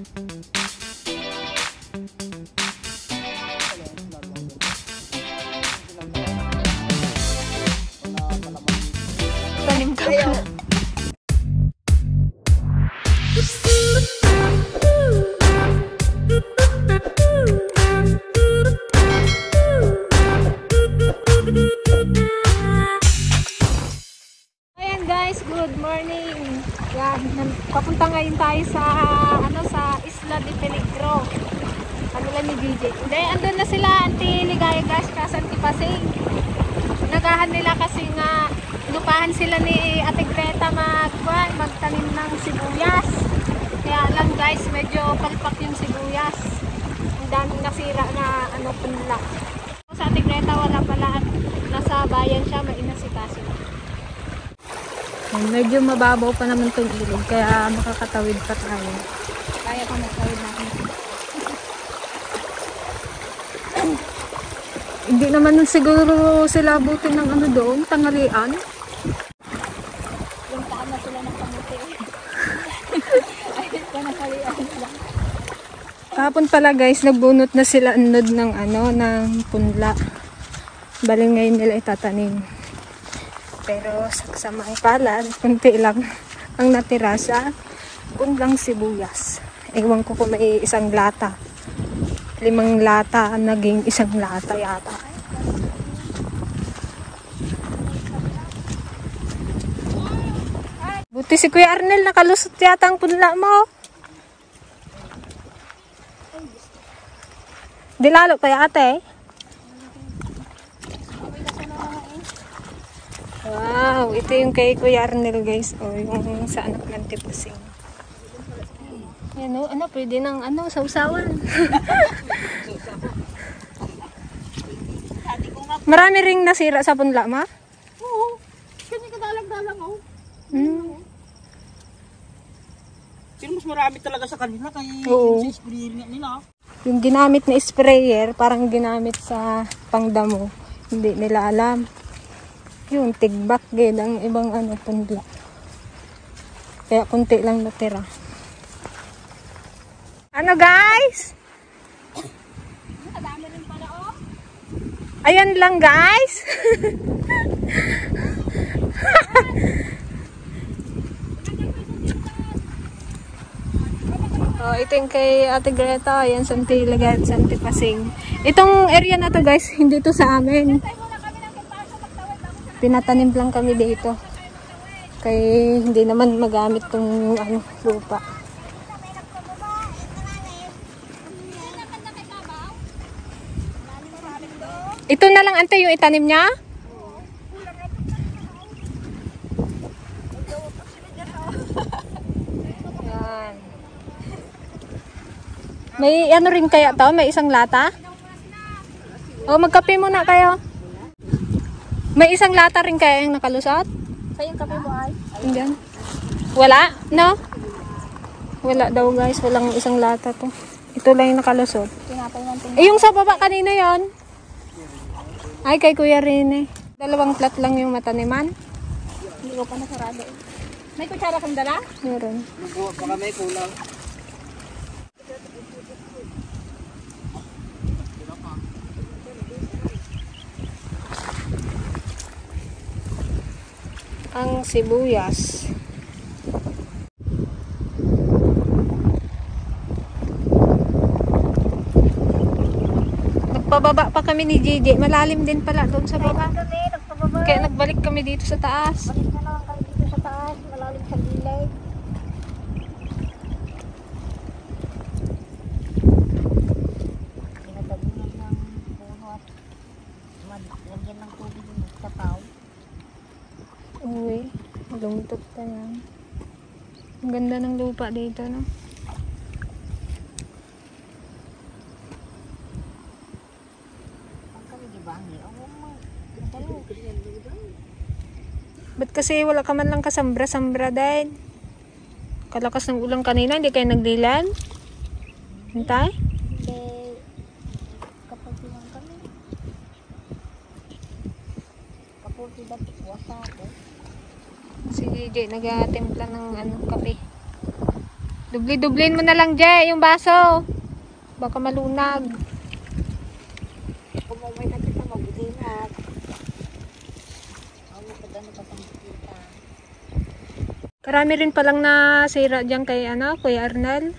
Tanim ka ba? Ayan guys, good morning. Yan, papunta ngayon tayo sa sa Isla de Peligro. Ano lang ni DJ. Hindi, andun na sila, Auntie Ligaya guys, kasi Auntie Pasing. Nagahan nila kasi nga lupahan sila ni Ate Greta magtanim ng sibuyas. Kaya lang guys, medyo palpak yung sibuyas. Ang daming nasira na punla. Sa Ate Greta wala pala, nasa bayan siya, mainasikaso. Medyo mababaw pa naman itong ilog, kaya makakatawid pa tayo. Kaya pa magtawid natin. Hindi naman siguro sila abutin ng doon, tanghalian. Yung taan na sila ng kamuti. Ayun pa nakalian sila. Kahapon pala guys, nagbunot na sila anod ng ng punla. Baling ngayon nila itatanim. Pero sa mga palad, kunti lang ang natira sa punlang sibuyas. Ewan ko kung may isang lata. 5 lata, naging 1 lata yata. Buti si Kuya Arnel, nakalusot yata ang punla mo. Di lalo kaya ate. Wow, ito yung kay Kuya Arnel guys. O, yung sa anak ng Tipusing. Yan o, pwede ng sausawan. Marami ring nasira sa punla, ma? Oo. Kasi kadalang-dalang o. Pero mas marami talaga sa kanila kaya yung sa sprayer nila. Yung ginamit na sprayer, parang ginamit sa pangdamo. Hindi nila alam. Yung tigbak din ang ibang punla. Kaya kunti lang natira. Ano guys? Nakadami rin pala o. Ayan lang guys. Oh, ito yung kay Ate Greta. Ayan, Santi Lagat, Santi Pasing. Itong area na to guys, hindi to sa amin. Pinatanim lang kami dito. Kaya hindi naman magamit tong lupa. Ito na lang ante yung itanim niya? Yan. May rin kaya to? May 1 lata? O magkape muna kayo. May 1 lata rin kaya yung nakalusot? Kayong kape mo ay? Diyan. Wala? No? Wala daw guys. Walang 1 lata to. Ito lang yung nakalusot. Yung sa baba kanina yon. Ay, kay Kuya Rene. 2 plat lang yung mataniman. Hindi ko pa nasarado. May kutsara kang dala? Meron. Baka may kulang. Ang sibuyas. Nagpababa pa kami ni JJ. Malalim din pala doon sa baba. Kaya nagbalik kami dito sa taas. Balik na naman kami dito sa taas. Malalim sa gilid. Pinatabunan ng puno at lagyan ng tubig yung sapaw. Uy, lumutot pa yan. Ang ganda ng lupa dito, no? Ba't kasi wala ka man lang kasambra-sambra dahil? Kalakas ng ulan kanina, hindi kayo nagdilan? Hintay? Hindi. Kapag silang kami. Kapag sila wasa ako. Si JJ nagatimpla ng kape. Dubli-dublin mo na lang, Jay, yung baso. Baka malunag. Kung umay na kita, magbudinat. Ako mo pag ano pa sa kita. Karami rin palang nasira dyan kay Kuya Arnel.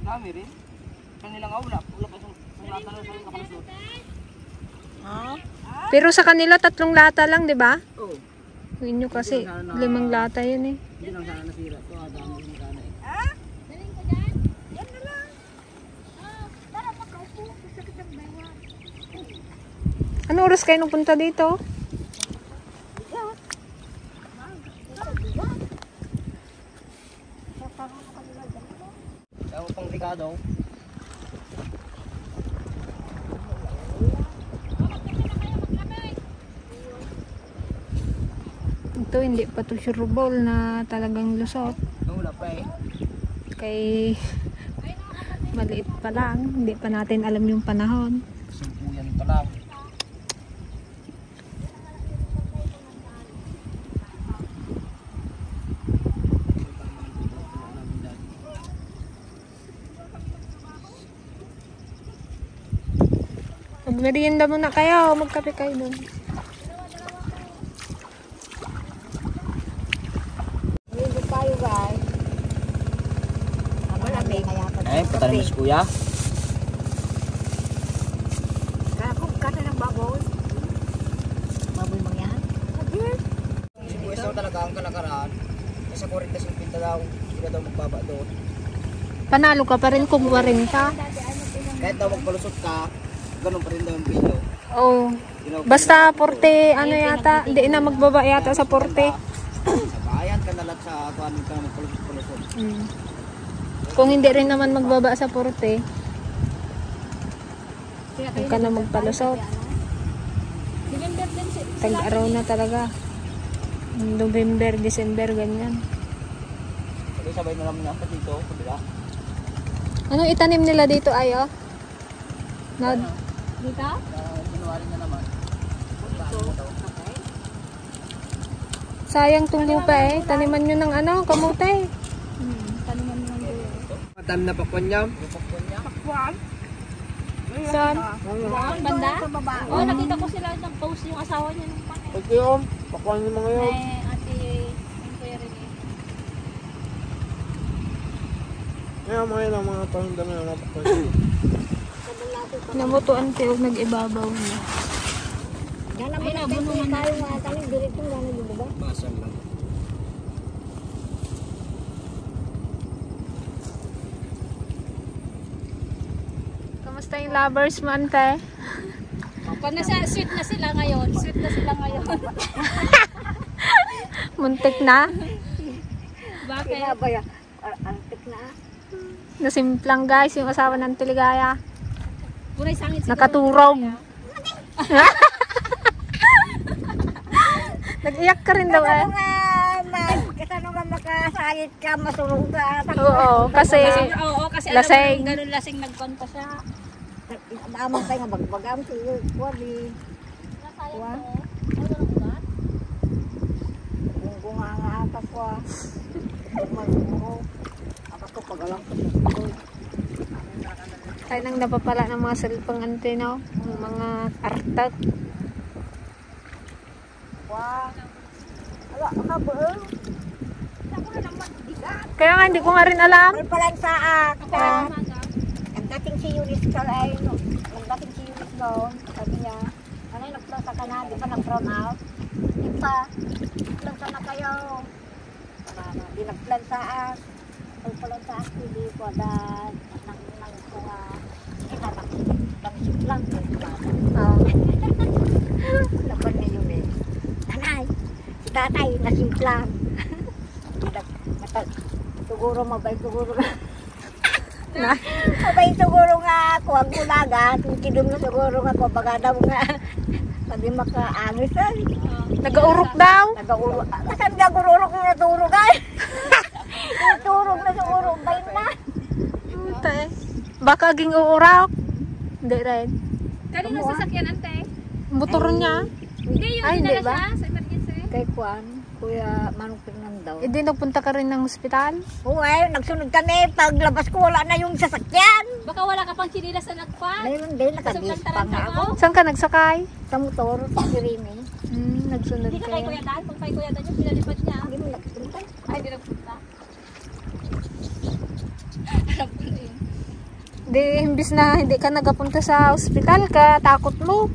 Dami rin. Kanila nga wala pa sa lata na sa nakalusot. Ha? Pero sa kanila 3 lata lang, di ba? Oo. Yun nyo kasi 5 lata yun eh. Hindi lang sana nasira. Ito dami rin sana eh. Daling ko dyan? Yan na lang. Tara, makaupo. Sakit ang bawa. Ano oras kayo nung punta dito? Bigat. Bigat. Sasama ko kanila dyan. Ako pang Ricardo. Ito hindi pa to sure ball na talagang lusot. Wala pa eh. Kay maliit pa lang. Hindi pa natin alam yung panahon. Sumpuyan pa lang. Magmerienda muna kayo. Magkape kayo dun. Ligo tayo, guys. Malamig. Eh, patalim si kuya. Kata ng baboy. Baboy mo yan? Si kuya daw talaga ang kalakaraan. Nasa 40-50 daw. Hindi daw magbaba doon. Panalo ka pa rin kung 40. Kahit daw magpalusot ka, ganun pa rin daw ang pilo. Oh. Basta 40 yata. Hindi na magbaba yata sa 40. Sa bayan ka nalat sa kanin ka magpalusot-palusot. Kung hindi rin naman magbaba sa 40, huwag ka na magpalusot. Tag-araw na talaga. November, December, ganyan. Sabay na naman nasa dito, kabila. Ano itanim nila dito ayo? Dito? January na naman. Sayang tong lupa eh. Taniman nyo ng kamote. Madam na pakwan niya. Saan? Banda? Sa baba. Oo, nakita ko sila ng post yung asawa niya nung panay. Pag yun, pakwan niyo mga yun. May ate, yung kuya rin eh. Ngayon mga yun ang mga pahinda na yung pakwan niyo. Namutuan tayo nag-ibabaw na. Yan naman natin tayo mga tanig. Dirito nga na yung baba. Basal lang. Kamusta yung lovers mo, ante? Pag nasa sweet na sila ngayon, sweet na sila ngayon. Muntik na? Bakit? Kinabaya. Antik na. Nasimplang guys yung asawa ng Tiligaya. Puray sangit siguro. Nakaturog. Nag-iyak ka rin daw eh. Kasano nga makasayit ka, masulong ka. Oo, kasi Oo, kasi lasing. alam mo, ganun lasing nagkon pa siya. Naamang tayo nga bagbagam siyo. Wali. Wa? Kung nga nga ata ko. Magmuro. Ako ko pagalang ko. tayo nang napapala ng mga cellphone ante, no? Yung mga artat. Wa. Ala, kabel. Kaya nga hindi ko nga rin alam. May palang sa akta. Ang dating si Yuris ka ay, ang dating si Yuris doon, sabi niya, ano yung nag-prosa ka na, di ba nag-from out? Di pa, nag-plan na kayo. Di nag-plan sa as. Nag-plan sa as, hindi ko dahil nang ko nga, lang Oh. laban ni Yuris. Nanay, si tatay, nasimplang. Siguro mabay siguro Na, mabay siguro nga ako ang kulagat kidum na siguro nga ko baga daw nga sabi makaangis ay nag-aurok daw. nagauro kasan nagururok mo na turog ay turog na siguro bay na Puta eh. Baka ging uurok. Hindi rin. Kanina sasakyan ante. Motor niya. Hindi, yung Ay, hindi dinala ba? siya sa emergency. kay Juan Kuya Manong Fernando daw. Hindi nagpunta ka rin ng ospital? Oo ay, nagsunod kami. Paglabas ko, wala na yung sasakyan. Baka wala ka pang chinilas na nagpa. Mayroon din, nakadispang na ako. Saan ka nagsakay? Sa motor, sa Kirimi. Nagsunod Hindi na kay ka. Kuya Dan. Kung kay Kuya Dan yung pinalipad niya. Hindi mo nagpunta. Ay, hindi nagpunta. Alam ko na yun. Di, imbis na hindi ka nagapunta sa ospital ka, takot mo.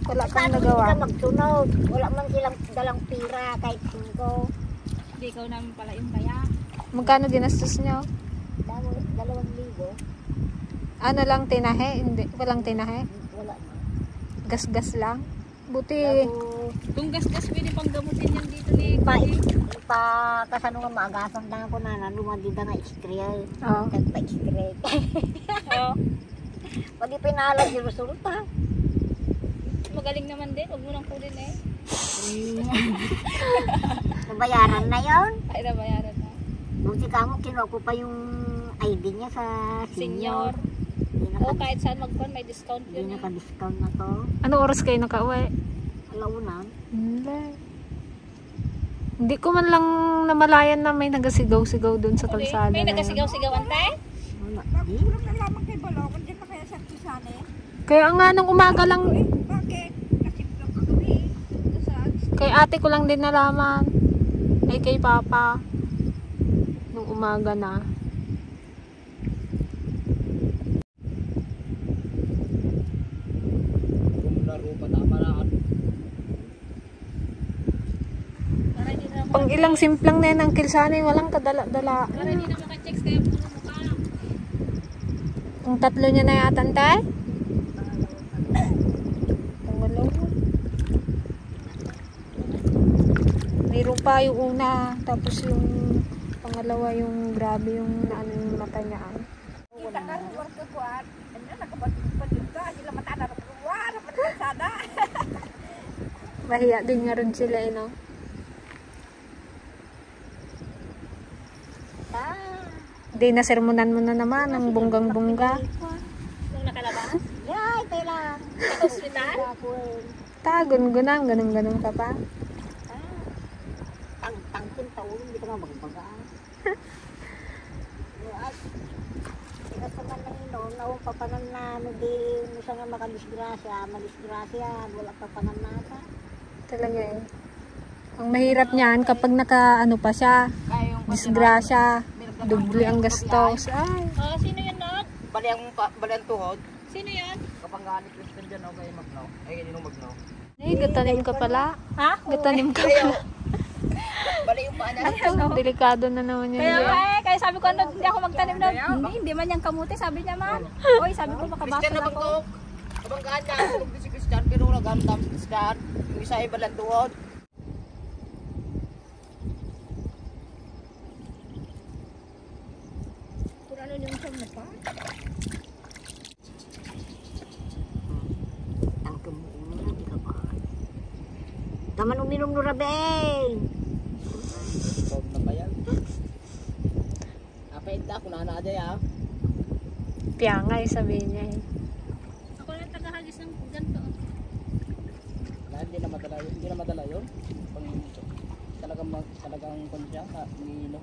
Wala kang Paano nagawa. hindi ka magsunod? Wala man silang dalang pira kahit 5. Hindi ikaw namin pala yung kaya. Magkano ginastos nyo? 2,000. Ano lang tinahe? Hindi, walang tinahe. Wala na. Gas-gas lang. Buti, Kung gas-gas, pwede pang gamutin yan dito ni Kasano nga maagasan na ako na lumandi na nga X-ray. oh, Nagpa-X-ray. Oo. Pwede pinahalag yung resulta. Magaling naman din. Huwag mo nang kulin eh. Nabayaran na yon. Ay, nabayaran na. Buti ka mo, kinuha ko pa yung ID niya sa Senior. senior. Hindi O kahit saan magpon, may discount yun. eh. naka-discount na to. ano oras kayo nakauwi? Alaunan. Hindi ko man lang namalayan na may nagasigaw-sigaw dun sa kalsada. May na yun. nagasigaw-sigawan tayo? Wala. Di. Kaya nga nung umaga lang. Kay ate ko lang din nalaman. Ay kay papa. Nung umaga na. Kung laro pa tama na. Para hindi na Pang ilang simplang na yan ang kilsanay, walang kadala-dala. para hindi na makachecks kaya puro mukha. Ang tatlo niya na yata, tay? Pangalawa. Mayroon pa yung una, tapos yung pangalawa yung grabe yung naano yung mata niya. Ay. Mahiya din nga rin sila, eh, no? Di na sermonan mo na naman ang bunggang-bungga. Nung nakalabas? Yay, kailan. Sa hospital? Tagun-gunang, ganun-ganun ka pa. Tangkin taon, hindi ka nga magbaga. At, tigas naman ng inon, naon pa panan na, hindi mo siya nga makadisgrasya, madisgrasya, wala pa panan nata. Talaga eh. Ang mahirap niyan kapag naka ano pa siya, disgrasya, doble ang gastos. Ay, Oh, sino yan, Nog? Bali ang tuhod. Sino yan? Kapag galit Christian dyan ako kay Magnaw. Ay, hindi nung Magnaw. gatanim ka pala. Ha? Gatanim ka pala. Bali yung paa na. Delikado na naman yun. Kaya sabi ko, ano, hindi ako magtanim na. Hindi man yung kamuti, sabi niya man. Oy, sabi ko, Christian makabasa na ako. bangkok. Kabanggaan niya. Tulog din si Christian. Pero nagamdam si Christian. Yung isa ay balang tuhod. Kung ano yung siyang na pa? Ang kumuulo, hindi ka pa. Taman uminom no rabeng. Sob na ba yan? Apenta ako na na ya. Piyangay sabihin niya eh. Ako lang tagahagis ng ganito. Hindi na madala yun. Pag talagang konsya, umiino.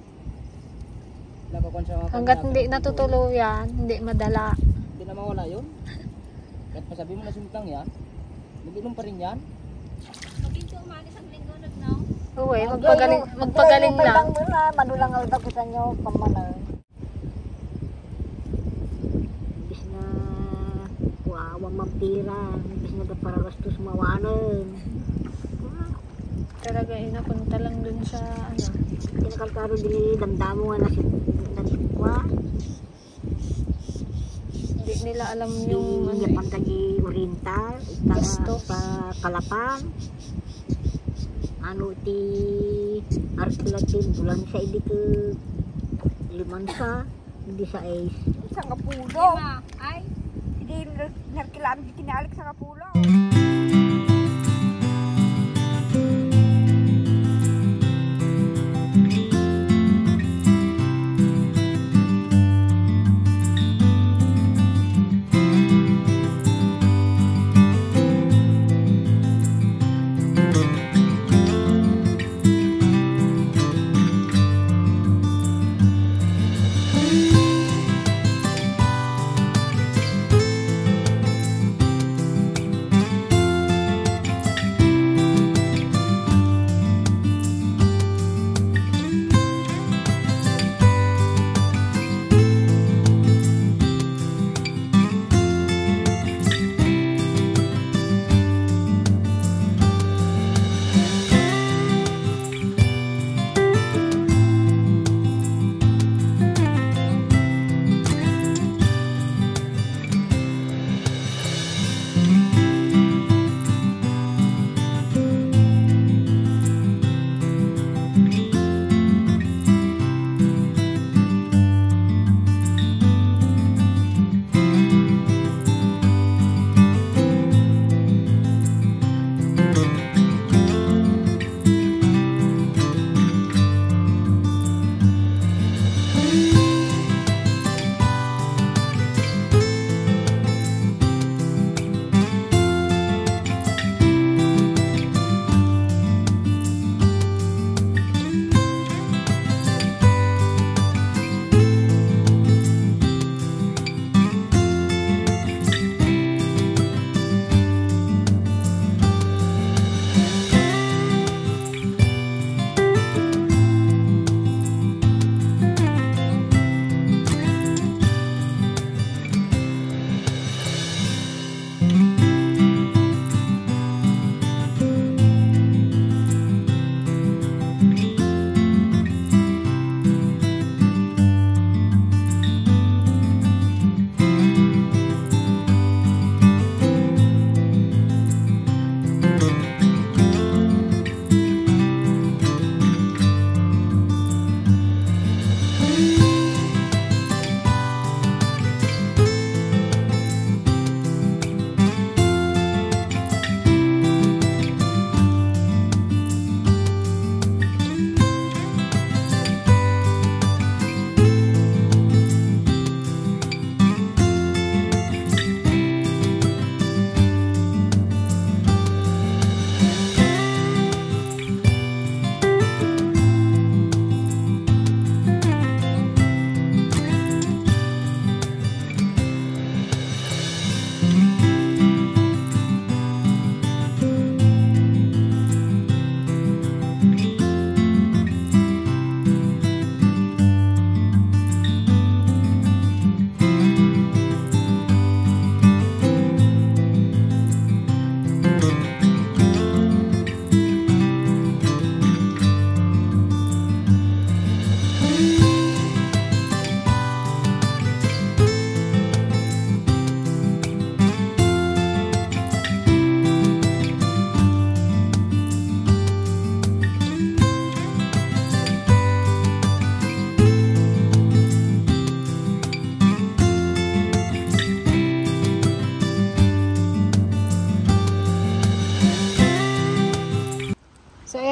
Nagkakonsya nga. Hanggat hindi natutuluyan, hindi madala. Hindi na mawala yun. Kahit pasabi mo na simtang yan, nag-inom pa rin yan. Pag hindi umalis ang linggo, no? Uwe, magpagaling lang. Manulang ang tapos nyo, pamalang. Imbis na kuawang mampira, imbis na gaparagastos mawanan. Talaga inapunta lang dun sa ano. Kinakalkaro din damdamo nga nasikwa. Hindi nila alam yung ano. Yung pantagi oriental, Gastos. sa Kalapan. Ano ti arkilatin bulan sa hindi ke limansa, hindi sa is. Sa Kapulo. Diba? Ay, Hindi narkilaan di kinalik sa Kapulo.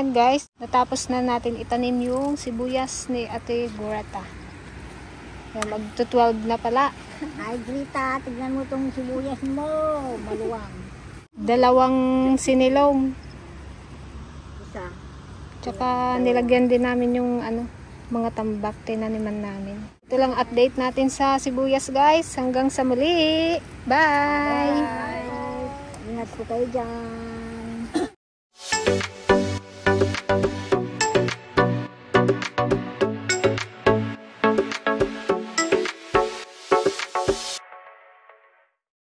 Ayan guys, natapos na natin itanim yung sibuyas ni Ate Gurata. Ayan, magto-12 na pala. Ay, Grita, tignan mo tong sibuyas mo. Maluwang. 2 sinilong. Isa. Tsaka nilagyan din namin yung mga tambak tinaniman namin. Ito lang update natin sa sibuyas guys. Hanggang sa muli. Bye! Ingat po kayo dyan.